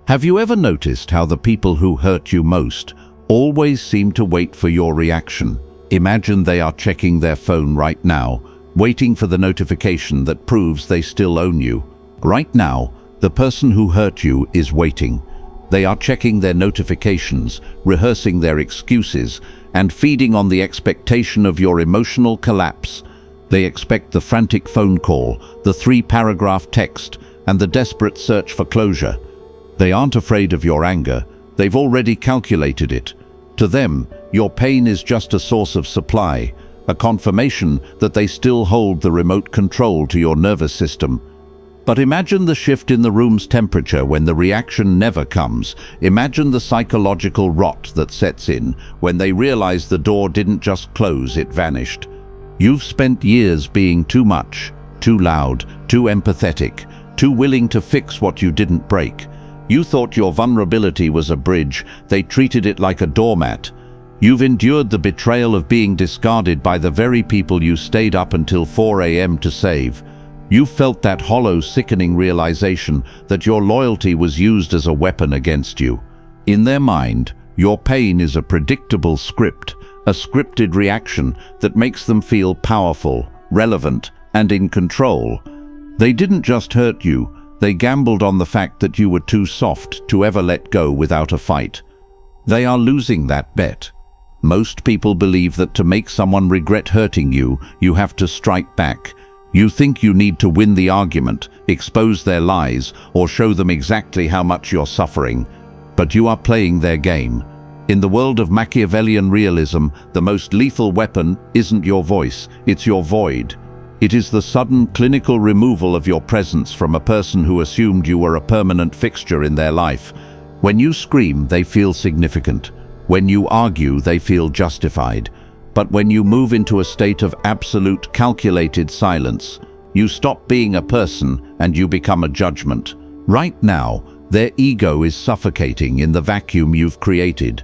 Have you ever noticed how the people who hurt you most always seem to wait for your reaction? Imagine they are checking their phone right now, waiting for the notification that proves they still own you. Right now, the person who hurt you is waiting. They are checking their notifications, rehearsing their excuses, and feeding on the expectation of your emotional collapse. They expect the frantic phone call, the 3-paragraph text, and the desperate search for closure. They aren't afraid of your anger. They've already calculated it. To them, your pain is just a source of supply, a confirmation that they still hold the remote control to your nervous system. But imagine the shift in the room's temperature when the reaction never comes. Imagine the psychological rot that sets in when they realize the door didn't just close, it vanished. You've spent years being too much, too loud, too empathetic, too willing to fix what you didn't break. You thought your vulnerability was a bridge. They treated it like a doormat. You've endured the betrayal of being discarded by the very people you stayed up until 4 a.m. to save. You felt that hollow, sickening realization that your loyalty was used as a weapon against you. In their mind, your pain is a predictable script, a scripted reaction that makes them feel powerful, relevant, and in control. They didn't just hurt you. They gambled on the fact that you were too soft to ever let go without a fight. They are losing that bet. Most people believe that to make someone regret hurting you, you have to strike back. You think you need to win the argument, expose their lies, or show them exactly how much you're suffering. But you are playing their game. In the world of Machiavellian realism, the most lethal weapon isn't your voice, it's your void. It is the sudden clinical removal of your presence from a person who assumed you were a permanent fixture in their life. When you scream, they feel significant. When you argue, they feel justified. But when you move into a state of absolute, calculated silence, you stop being a person and you become a judgment. Right now, their ego is suffocating in the vacuum you've created.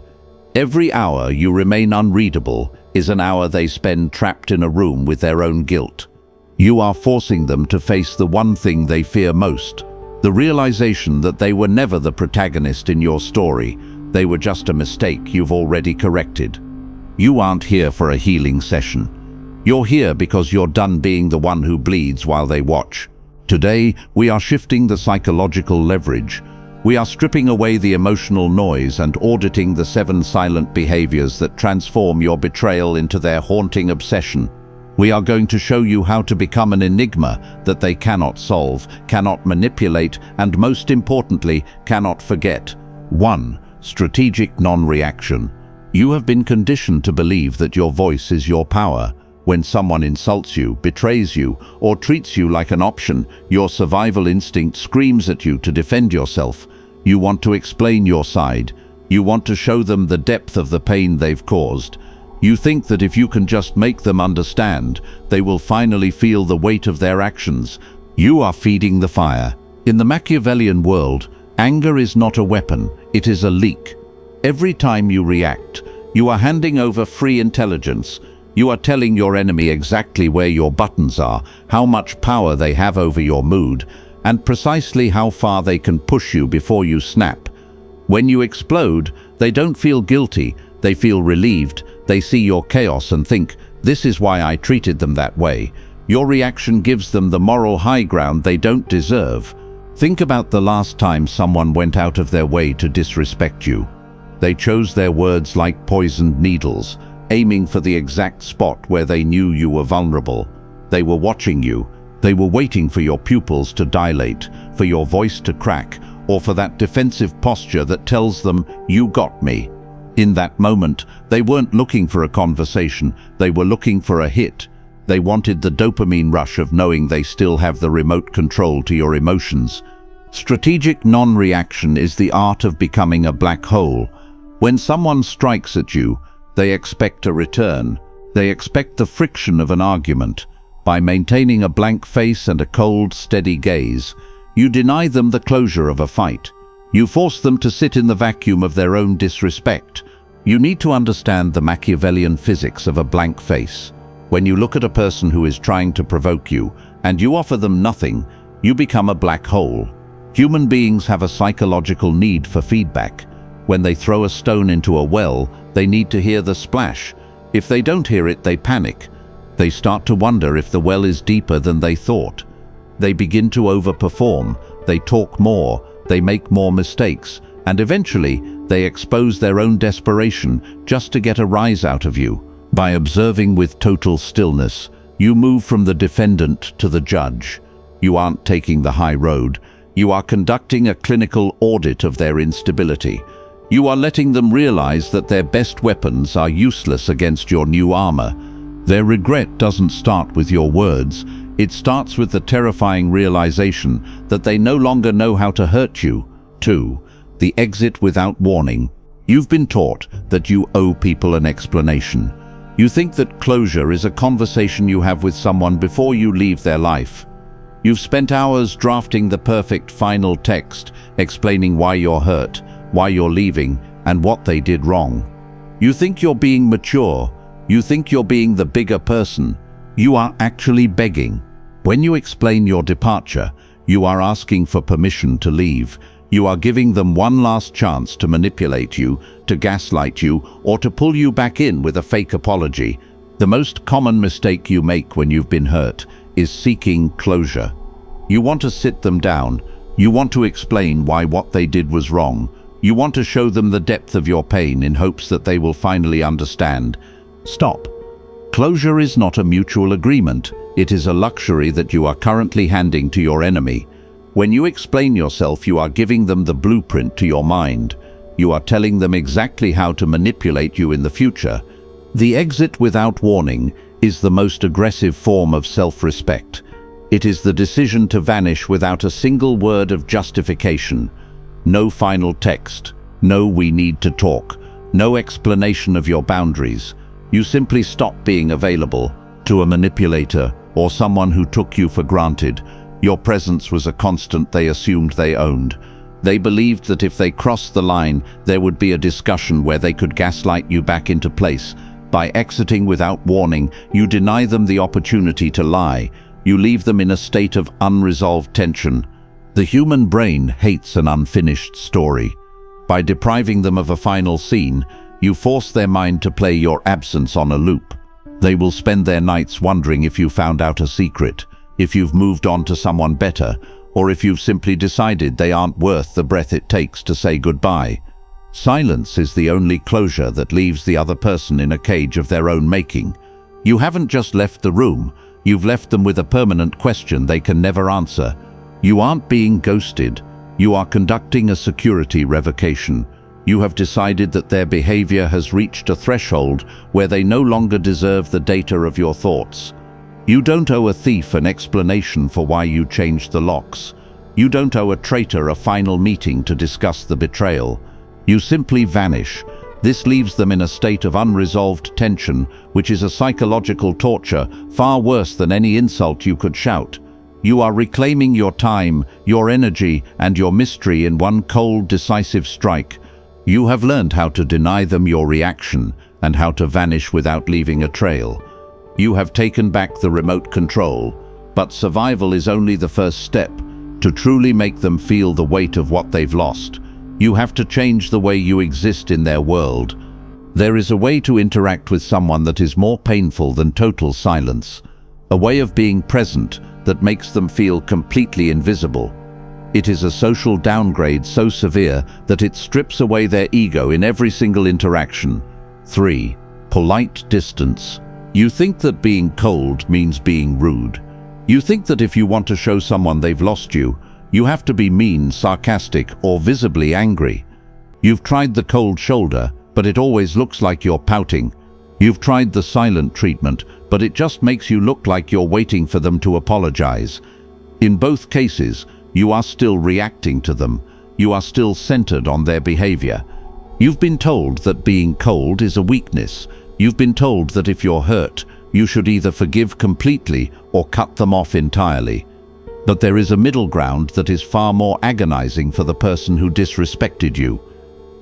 Every hour you remain unreadable is an hour they spend trapped in a room with their own guilt. You are forcing them to face the one thing they fear most, the realization that they were never the protagonist in your story. They were just a mistake you've already corrected. You aren't here for a healing session. You're here because you're done being the one who bleeds while they watch. Today, we are shifting the psychological leverage. We are stripping away the emotional noise and auditing the 7 silent behaviors that transform your betrayal into their haunting obsession. We are going to show you how to become an enigma that they cannot solve, cannot manipulate, and most importantly, cannot forget. 1. Strategic non-reaction. You have been conditioned to believe that your voice is your power. When someone insults you, betrays you, or treats you like an option, your survival instinct screams at you to defend yourself. You want to explain your side. You want to show them the depth of the pain they've caused. You think that if you can just make them understand, they will finally feel the weight of their actions. You are feeding the fire. In the Machiavellian world, anger is not a weapon, it is a leak. Every time you react, you are handing over free intelligence. You are telling your enemy exactly where your buttons are, how much power they have over your mood, and precisely how far they can push you before you snap. When you explode, they don't feel guilty, they feel relieved. They see your chaos and think, this is why I treated them that way. Your reaction gives them the moral high ground they don't deserve. Think about the last time someone went out of their way to disrespect you. They chose their words like poisoned needles, aiming for the exact spot where they knew you were vulnerable. They were watching you. They were waiting for your pupils to dilate, for your voice to crack, or for that defensive posture that tells them, you got me. In that moment, they weren't looking for a conversation, they were looking for a hit. They wanted the dopamine rush of knowing they still have the remote control to your emotions. Strategic non-reaction is the art of becoming a black hole. When someone strikes at you, they expect a return. They expect the friction of an argument. By maintaining a blank face and a cold, steady gaze, you deny them the closure of a fight. You force them to sit in the vacuum of their own disrespect. You need to understand the Machiavellian physics of a blank face. When you look at a person who is trying to provoke you, and you offer them nothing, you become a black hole. Human beings have a psychological need for feedback. When they throw a stone into a well, they need to hear the splash. If they don't hear it, they panic. They start to wonder if the well is deeper than they thought. They begin to overperform, they talk more, they make more mistakes, and eventually they expose their own desperation just to get a rise out of you. By observing with total stillness, you move from the defendant to the judge. You aren't taking the high road. You are conducting a clinical audit of their instability. You are letting them realize that their best weapons are useless against your new armor. Their regret doesn't start with your words. It starts with the terrifying realization that they no longer know how to hurt you. 2. The exit without warning. You've been taught that you owe people an explanation. You think that closure is a conversation you have with someone before you leave their life. You've spent hours drafting the perfect final text, explaining why you're hurt, why you're leaving, and what they did wrong. You think you're being mature. You think you're being the bigger person. You are actually begging. When you explain your departure, you are asking for permission to leave. You are giving them one last chance to manipulate you, to gaslight you, or to pull you back in with a fake apology. The most common mistake you make when you've been hurt is seeking closure. You want to sit them down. You want to explain why what they did was wrong. You want to show them the depth of your pain in hopes that they will finally understand. Stop. Closure is not a mutual agreement. It is a luxury that you are currently handing to your enemy. When you explain yourself, you are giving them the blueprint to your mind. You are telling them exactly how to manipulate you in the future. The exit without warning is the most aggressive form of self-respect. It is the decision to vanish without a single word of justification. No final text. No "we need to talk." No explanation of your boundaries. You simply stop being available to a manipulator or someone who took you for granted. Your presence was a constant they assumed they owned. They believed that if they crossed the line, there would be a discussion where they could gaslight you back into place. By exiting without warning, you deny them the opportunity to lie. You leave them in a state of unresolved tension. The human brain hates an unfinished story. By depriving them of a final scene, you force their mind to play your absence on a loop. They will spend their nights wondering if you found out a secret, if you've moved on to someone better, or if you've simply decided they aren't worth the breath it takes to say goodbye. Silence is the only closure that leaves the other person in a cage of their own making. You haven't just left the room, you've left them with a permanent question they can never answer. You aren't being ghosted, you are conducting a security revocation. You have decided that their behavior has reached a threshold where they no longer deserve the data of your thoughts. You don't owe a thief an explanation for why you changed the locks. You don't owe a traitor a final meeting to discuss the betrayal. You simply vanish. This leaves them in a state of unresolved tension, which is a psychological torture far worse than any insult you could shout. You are reclaiming your time, your energy, and your mystery in one cold, decisive strike. You have learned how to deny them your reaction and how to vanish without leaving a trail. You have taken back the remote control, but survival is only the first step. To truly make them feel the weight of what they've lost, you have to change the way you exist in their world. There is a way to interact with someone that is more painful than total silence, a way of being present that makes them feel completely invisible. It is a social downgrade so severe that it strips away their ego in every single interaction. 3. Polite distance. You think that being cold means being rude. You think that if you want to show someone they've lost you, you have to be mean, sarcastic, or visibly angry. You've tried the cold shoulder, but it always looks like you're pouting. You've tried the silent treatment, but it just makes you look like you're waiting for them to apologize. In both cases, you are still reacting to them. You are still centered on their behavior. You've been told that being cold is a weakness. You've been told that if you're hurt, you should either forgive completely or cut them off entirely. But there is a middle ground that is far more agonizing for the person who disrespected you.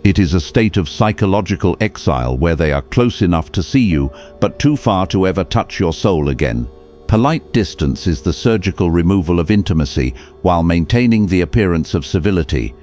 It is a state of psychological exile where they are close enough to see you, but too far to ever touch your soul again. Polite distance is the surgical removal of intimacy while maintaining the appearance of civility.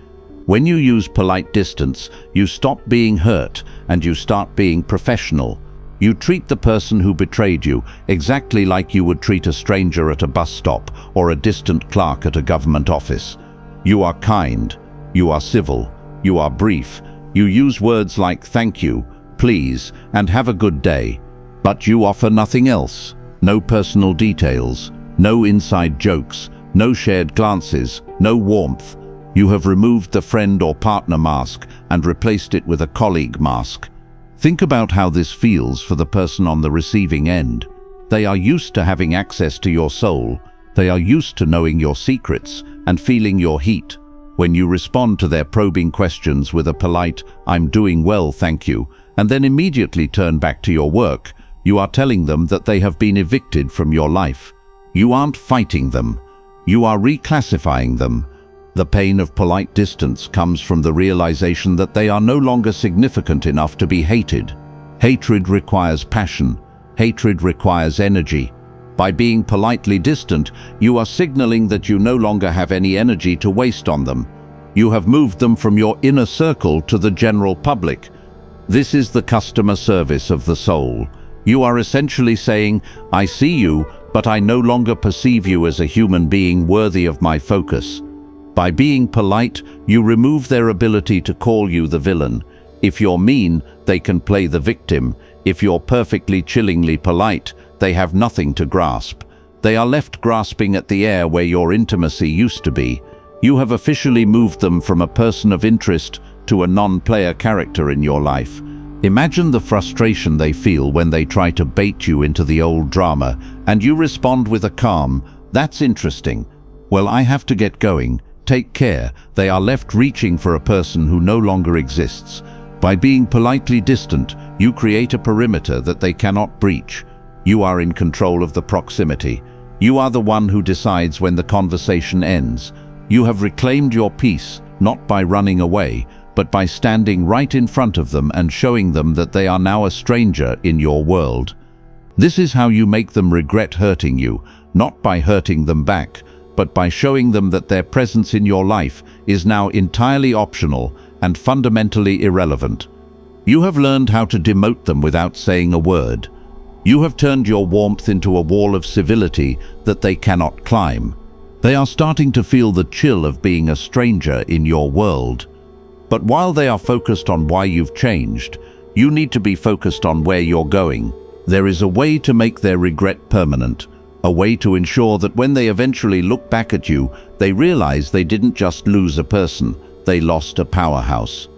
When you use polite distance, you stop being hurt and you start being professional. You treat the person who betrayed you exactly like you would treat a stranger at a bus stop or a distant clerk at a government office. You are kind, you are civil, you are brief. You use words like thank you, please, and have a good day. But you offer nothing else. No personal details, no inside jokes, no shared glances, no warmth. You have removed the friend or partner mask and replaced it with a colleague mask. Think about how this feels for the person on the receiving end. They are used to having access to your soul. They are used to knowing your secrets and feeling your heat. When you respond to their probing questions with a polite, "I'm doing well, thank you," and then immediately turn back to your work, you are telling them that they have been evicted from your life. You aren't fighting them. You are reclassifying them. The pain of polite distance comes from the realization that they are no longer significant enough to be hated. Hatred requires passion. Hatred requires energy. By being politely distant, you are signaling that you no longer have any energy to waste on them. You have moved them from your inner circle to the general public. This is the customer service of the soul. You are essentially saying, "I see you, but I no longer perceive you as a human being worthy of my focus." By being polite, you remove their ability to call you the villain. If you're mean, they can play the victim. If you're perfectly chillingly polite, they have nothing to grasp. They are left grasping at the air where your intimacy used to be. You have officially moved them from a person of interest to a non-player character in your life. Imagine the frustration they feel when they try to bait you into the old drama, and you respond with a calm, "That's interesting. Well, I have to get going. Take care." They are left reaching for a person who no longer exists. By being politely distant, you create a perimeter that they cannot breach. You are in control of the proximity. You are the one who decides when the conversation ends. You have reclaimed your peace, not by running away, but by standing right in front of them and showing them that they are now a stranger in your world. This is how you make them regret hurting you, not by hurting them back, but by showing them that their presence in your life is now entirely optional and fundamentally irrelevant. You have learned how to demote them without saying a word. You have turned your warmth into a wall of civility that they cannot climb. They are starting to feel the chill of being a stranger in your world. But while they are focused on why you've changed, you need to be focused on where you're going. There is a way to make their regret permanent. A way to ensure that when they eventually look back at you, they realize they didn't just lose a person, they lost a powerhouse.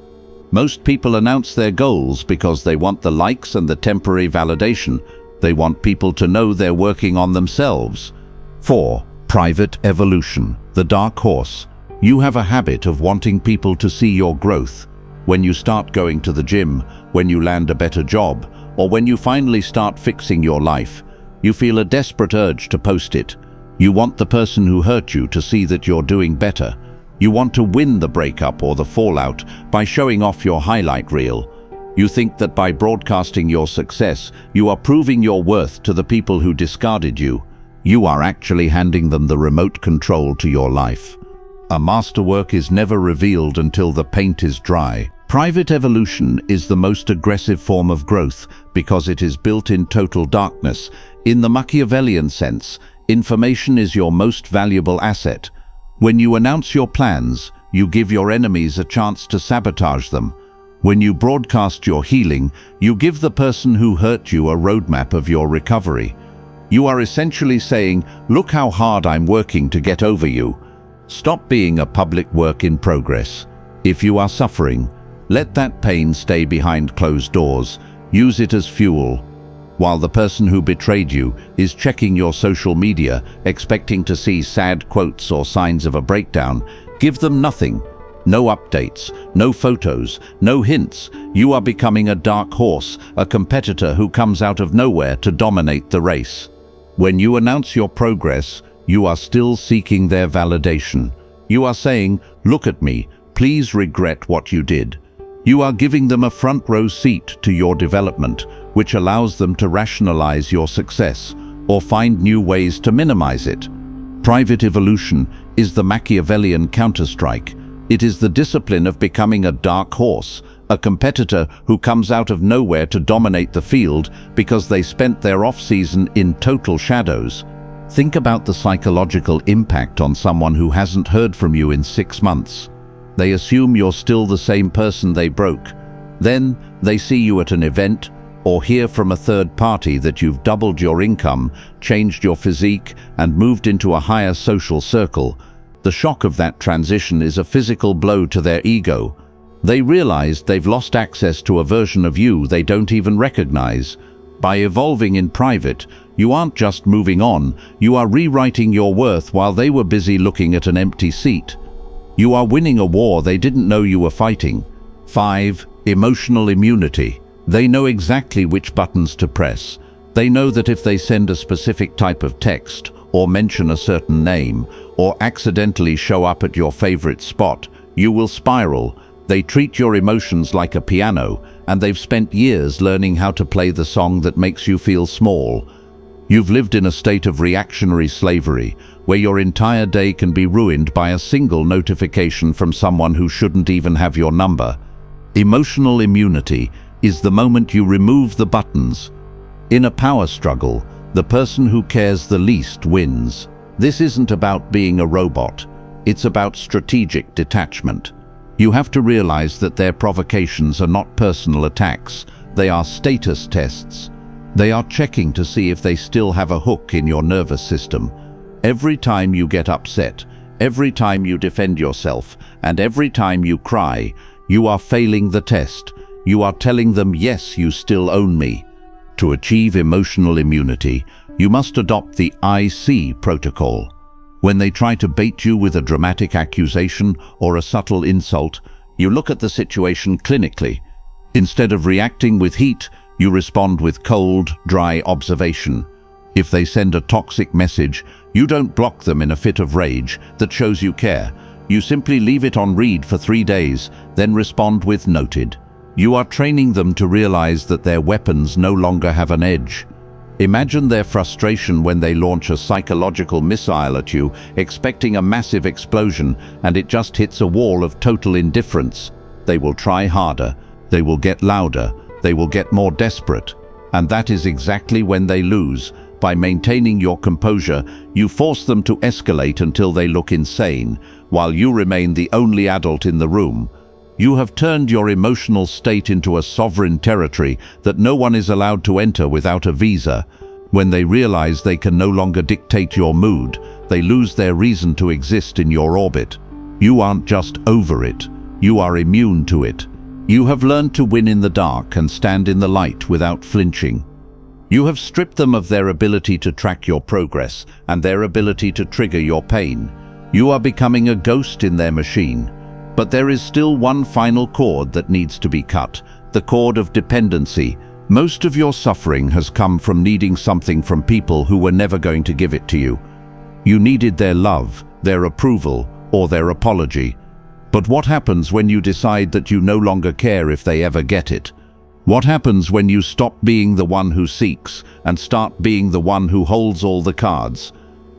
Most people announce their goals because they want the likes and the temporary validation. They want people to know they're working on themselves. 4. Private evolution, the dark horse. You have a habit of wanting people to see your growth. When you start going to the gym, when you land a better job, or when you finally start fixing your life, you feel a desperate urge to post it. You want the person who hurt you to see that you're doing better. You want to win the breakup or the fallout by showing off your highlight reel. You think that by broadcasting your success, you are proving your worth to the people who discarded you. You are actually handing them the remote control to your life. A masterwork is never revealed until the paint is dry. Private evolution is the most aggressive form of growth because it is built in total darkness. In the Machiavellian sense, information is your most valuable asset. When you announce your plans, you give your enemies a chance to sabotage them. When you broadcast your healing, you give the person who hurt you a roadmap of your recovery. You are essentially saying, "Look how hard I'm working to get over you." Stop being a public work in progress. If you are suffering, let that pain stay behind closed doors. Use it as fuel. While the person who betrayed you is checking your social media, expecting to see sad quotes or signs of a breakdown, give them nothing. No updates, no photos, no hints. You are becoming a dark horse, a competitor who comes out of nowhere to dominate the race. When you announce your progress, you are still seeking their validation. You are saying, "Look at me, please regret what you did." You are giving them a front row seat to your development, which allows them to rationalize your success. or find new ways to minimize it. Private evolution is the Machiavellian counterstrike. It is the discipline of becoming a dark horse, a competitor who comes out of nowhere to dominate the field because they spent their off-season in total shadows. Think about the psychological impact on someone who hasn't heard from you in 6 months. They assume you're still the same person they broke. Then they see you at an event or hear from a third party that you've doubled your income, changed your physique, and moved into a higher social circle. The shock of that transition is a physical blow to their ego. They realize they've lost access to a version of you they don't even recognize. By evolving in private, you aren't just moving on, you are rewriting your worth while they were busy looking at an empty seat. You are winning a war they didn't know you were fighting. 5. Emotional immunity. They know exactly which buttons to press. They know that if they send a specific type of text, or mention a certain name, or accidentally show up at your favorite spot, you will spiral. They treat your emotions like a piano, and they've spent years learning how to play the song that makes you feel small. You've lived in a state of reactionary slavery, where your entire day can be ruined by a single notification from someone who shouldn't even have your number. Emotional immunity is the moment you remove the buttons. In a power struggle, the person who cares the least wins. This isn't about being a robot. It's about strategic detachment. You have to realize that their provocations are not personal attacks. They are status tests. They are checking to see if they still have a hook in your nervous system. Every time you get upset, every time you defend yourself, and every time you cry, you are failing the test. You are telling them, yes, you still own me. To achieve emotional immunity, you must adopt the IC protocol. When they try to bait you with a dramatic accusation or a subtle insult, you look at the situation clinically. Instead of reacting with heat, you respond with cold, dry observation. If they send a toxic message, you don't block them in a fit of rage that shows you care. You simply leave it on read for 3 days, then respond with noted. You are training them to realize that their weapons no longer have an edge. Imagine their frustration when they launch a psychological missile at you, expecting a massive explosion, and it just hits a wall of total indifference. They will try harder, they will get louder, they will get more desperate. And that is exactly when they lose. By maintaining your composure, you force them to escalate until they look insane, while you remain the only adult in the room. You have turned your emotional state into a sovereign territory that no one is allowed to enter without a visa. When they realize they can no longer dictate your mood, they lose their reason to exist in your orbit. You aren't just over it, you are immune to it. You have learned to win in the dark and stand in the light without flinching. You have stripped them of their ability to track your progress and their ability to trigger your pain. You are becoming a ghost in their machine. But there is still one final cord that needs to be cut, the cord of dependency. Most of your suffering has come from needing something from people who were never going to give it to you. You needed their love, their approval, or their apology. But what happens when you decide that you no longer care if they ever get it? What happens when you stop being the one who seeks and start being the one who holds all the cards?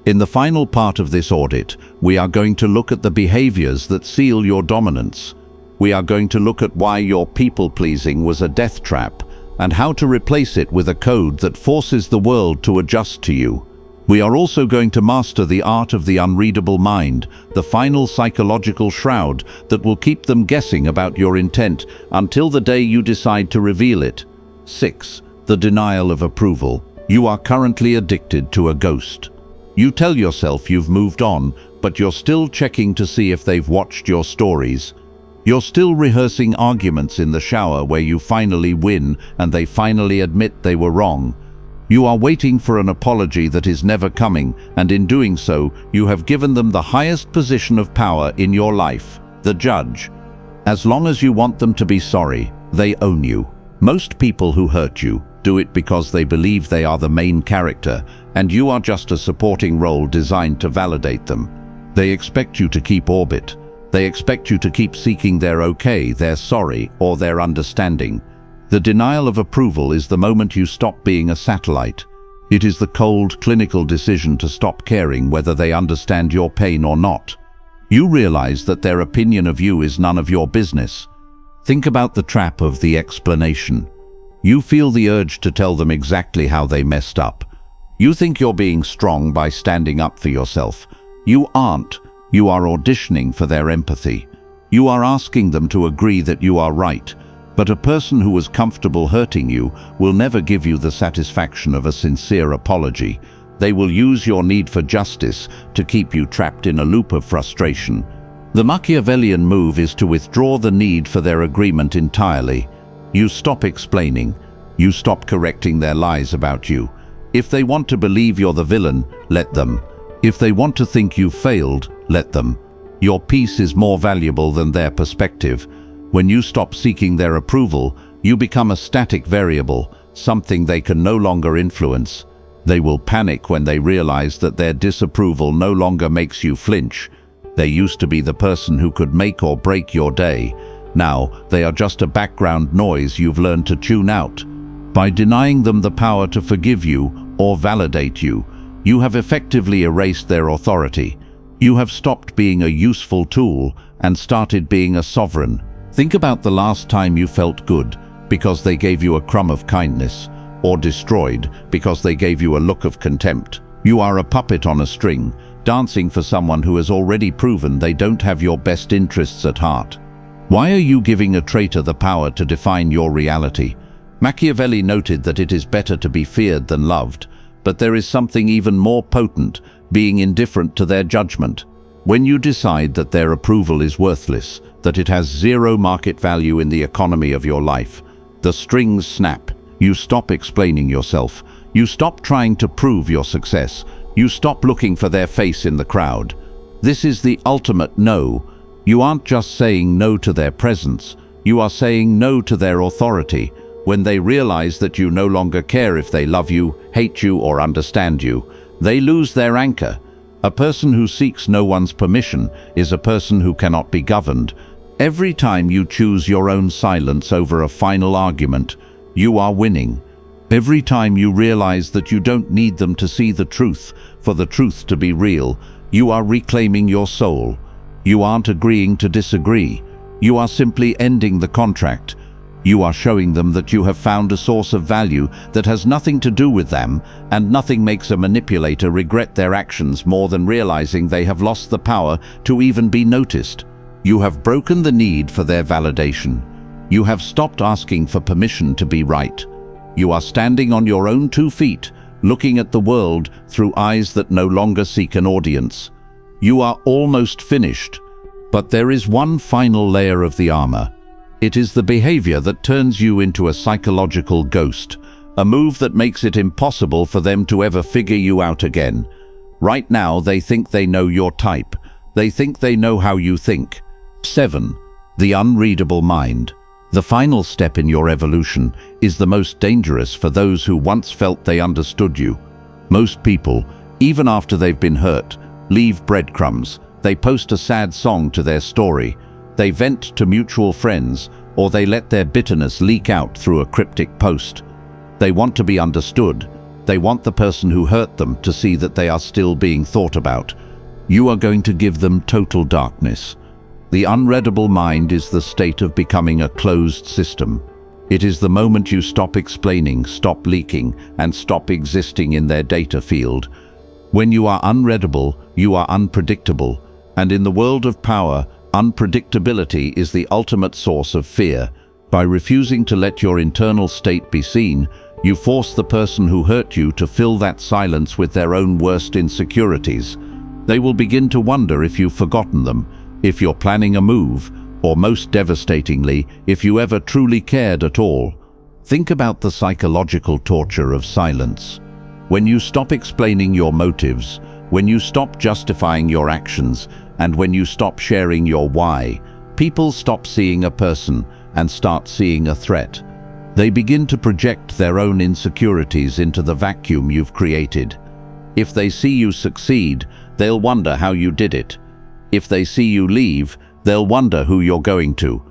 In the final part of this audit, we are going to look at the behaviors that seal your dominance. We are going to look at why your people-pleasing was a death trap and how to replace it with a code that forces the world to adjust to you. We are also going to master the art of the unreadable mind, the final psychological shroud that will keep them guessing about your intent until the day you decide to reveal it. 6. The denial of approval. You are currently addicted to a ghost. You tell yourself you've moved on, but you're still checking to see if they've watched your stories. You're still rehearsing arguments in the shower where you finally win and they finally admit they were wrong. You are waiting for an apology that is never coming, and in doing so, you have given them the highest position of power in your life, the judge. As long as you want them to be sorry, they own you. Most people who hurt you do it because they believe they are the main character, and you are just a supporting role designed to validate them. They expect you to keep orbit. They expect you to keep seeking their okay, their sorry, or their understanding. The denial of approval is the moment you stop being a satellite. It is the cold, clinical decision to stop caring whether they understand your pain or not. You realize that their opinion of you is none of your business. Think about the trap of the explanation. You feel the urge to tell them exactly how they messed up. You think you're being strong by standing up for yourself. You aren't. You are auditioning for their empathy. You are asking them to agree that you are right. But a person who is comfortable hurting you will never give you the satisfaction of a sincere apology. They will use your need for justice to keep you trapped in a loop of frustration. The Machiavellian move is to withdraw the need for their agreement entirely. You stop explaining. You stop correcting their lies about you. If they want to believe you're the villain, let them. If they want to think you failed, let them. Your peace is more valuable than their perspective. When you stop seeking their approval, you become a static variable, something they can no longer influence. They will panic when they realize that their disapproval no longer makes you flinch. They used to be the person who could make or break your day. Now, they are just a background noise you've learned to tune out. By denying them the power to forgive you or validate you, you have effectively erased their authority. You have stopped being a useful tool and started being a sovereign. Think about the last time you felt good because they gave you a crumb of kindness, or destroyed because they gave you a look of contempt. You are a puppet on a string, dancing for someone who has already proven they don't have your best interests at heart. Why are you giving a traitor the power to define your reality? Machiavelli noted that it is better to be feared than loved, but there is something even more potent, being indifferent to their judgment. When you decide that their approval is worthless, that it has zero market value in the economy of your life, the strings snap. You stop explaining yourself. You stop trying to prove your success. You stop looking for their face in the crowd. This is the ultimate no. You aren't just saying no to their presence. You are saying no to their authority. When they realize that you no longer care if they love you, hate you, or understand you, they lose their anchor. A person who seeks no one's permission is a person who cannot be governed. Every time you choose your own silence over a final argument, you are winning. Every time you realize that you don't need them to see the truth for the truth to be real, you are reclaiming your soul. You aren't agreeing to disagree. You are simply ending the contract. You are showing them that you have found a source of value that has nothing to do with them, and nothing makes a manipulator regret their actions more than realizing they have lost the power to even be noticed. You have broken the need for their validation. You have stopped asking for permission to be right. You are standing on your own 2 feet, looking at the world through eyes that no longer seek an audience. You are almost finished, but there is one final layer of the armor. It is the behavior that turns you into a psychological ghost, a move that makes it impossible for them to ever figure you out again. Right now, they think they know your type. They think they know how you think. 7. The unreadable mind. The final step in your evolution is the most dangerous for those who once felt they understood you. Most people, even after they've been hurt, leave breadcrumbs. They post a sad song to their story. They vent to mutual friends, or they let their bitterness leak out through a cryptic post. They want to be understood. They want the person who hurt them to see that they are still being thought about. You are going to give them total darkness. The unreadable mind is the state of becoming a closed system. It is the moment you stop explaining, stop leaking, and stop existing in their data field. When you are unreadable, you are unpredictable, and in the world of power, unpredictability is the ultimate source of fear. By refusing to let your internal state be seen, you force the person who hurt you to fill that silence with their own worst insecurities. They will begin to wonder if you've forgotten them, if you're planning a move, or most devastatingly, if you ever truly cared at all. Think about the psychological torture of silence. When you stop explaining your motives, when you stop justifying your actions, and when you stop sharing your why, people stop seeing a person and start seeing a threat. They begin to project their own insecurities into the vacuum you've created. If they see you succeed, they'll wonder how you did it. If they see you leave, they'll wonder who you're going to.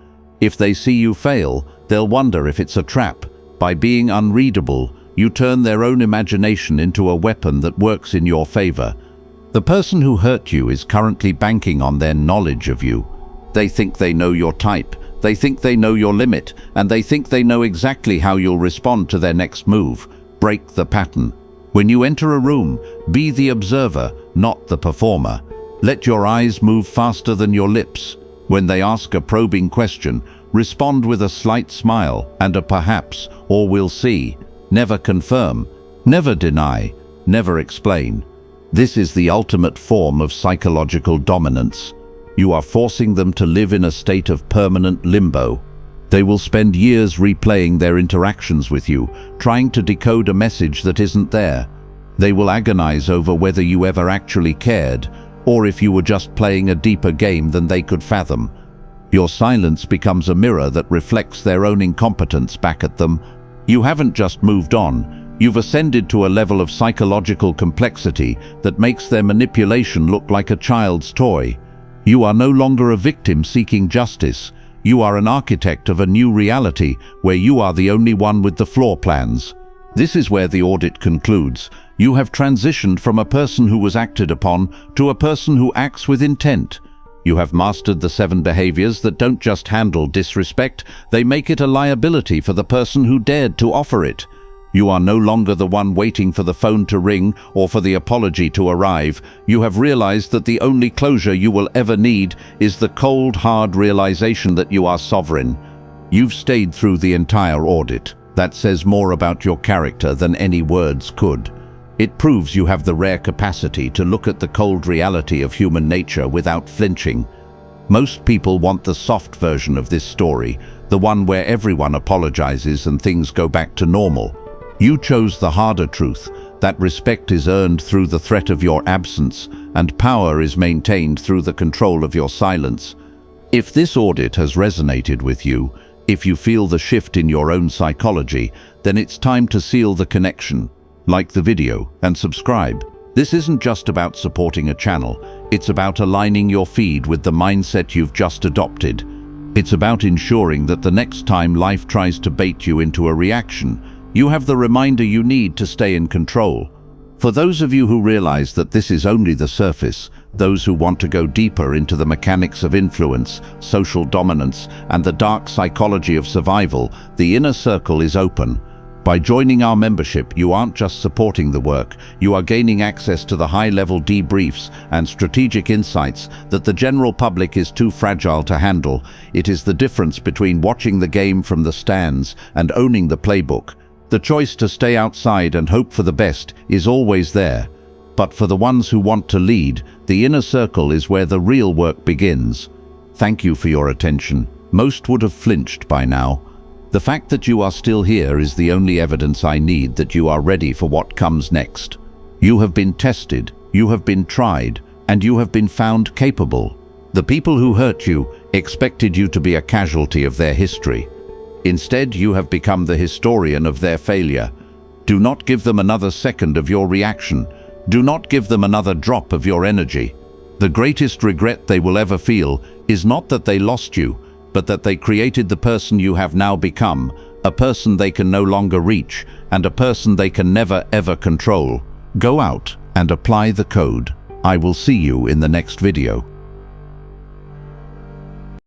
If they see you fail, they'll wonder if it's a trap. By being unreadable, You turn their own imagination into a weapon that works in your favor. The person who hurt you is currently banking on their knowledge of you. They think they know your type, they think they know your limit, and they think they know exactly how you'll respond to their next move. Break the pattern. When you enter a room, be the observer, not the performer. Let your eyes move faster than your lips. When they ask a probing question, respond with a slight smile and a perhaps or we'll see. Never confirm, never deny, never explain. This is the ultimate form of psychological dominance. You are forcing them to live in a state of permanent limbo. They will spend years replaying their interactions with you, trying to decode a message that isn't there. They will agonize over whether you ever actually cared, or if you were just playing a deeper game than they could fathom. Your silence becomes a mirror that reflects their own incompetence back at them. You haven't just moved on, you've ascended to a level of psychological complexity that makes their manipulation look like a child's toy. You are no longer a victim seeking justice. You are an architect of a new reality where you are the only one with the floor plans. This is where the audit concludes. You have transitioned from a person who was acted upon to a person who acts with intent. You have mastered the 7 behaviors that don't just handle disrespect, they make it a liability for the person who dared to offer it. You are no longer the one waiting for the phone to ring or for the apology to arrive. You have realized that the only closure you will ever need is the cold, hard realization that you are sovereign. You've stayed through the entire audit. That says more about your character than any words could. It proves you have the rare capacity to look at the cold reality of human nature without flinching. Most people want the soft version of this story, the one where everyone apologizes and things go back to normal. You chose the harder truth, that respect is earned through the threat of your absence, and power is maintained through the control of your silence. If this audit has resonated with you, if you feel the shift in your own psychology, then it's time to seal the connection. Like the video and subscribe. This isn't just about supporting a channel, it's about aligning your feed with the mindset you've just adopted. It's about ensuring that the next time life tries to bait you into a reaction, you have the reminder you need to stay in control. For those of you who realize that this is only the surface, those who want to go deeper into the mechanics of influence, social dominance, and the dark psychology of survival, the inner circle is open. By joining our membership, you aren't just supporting the work, you are gaining access to the high-level debriefs and strategic insights that the general public is too fragile to handle. It is the difference between watching the game from the stands and owning the playbook. The choice to stay outside and hope for the best is always there. But for the ones who want to lead, the inner circle is where the real work begins. Thank you for your attention. Most would have flinched by now. The fact that you are still here is the only evidence I need that you are ready for what comes next. You have been tested, you have been tried, and you have been found capable. The people who hurt you expected you to be a casualty of their history. Instead, you have become the historian of their failure. Do not give them another second of your reaction. Do not give them another drop of your energy. The greatest regret they will ever feel is not that they lost you, but that they created the person you have now become, a person they can no longer reach, and a person they can never ever control. Go out and apply the code. I will see you in the next video.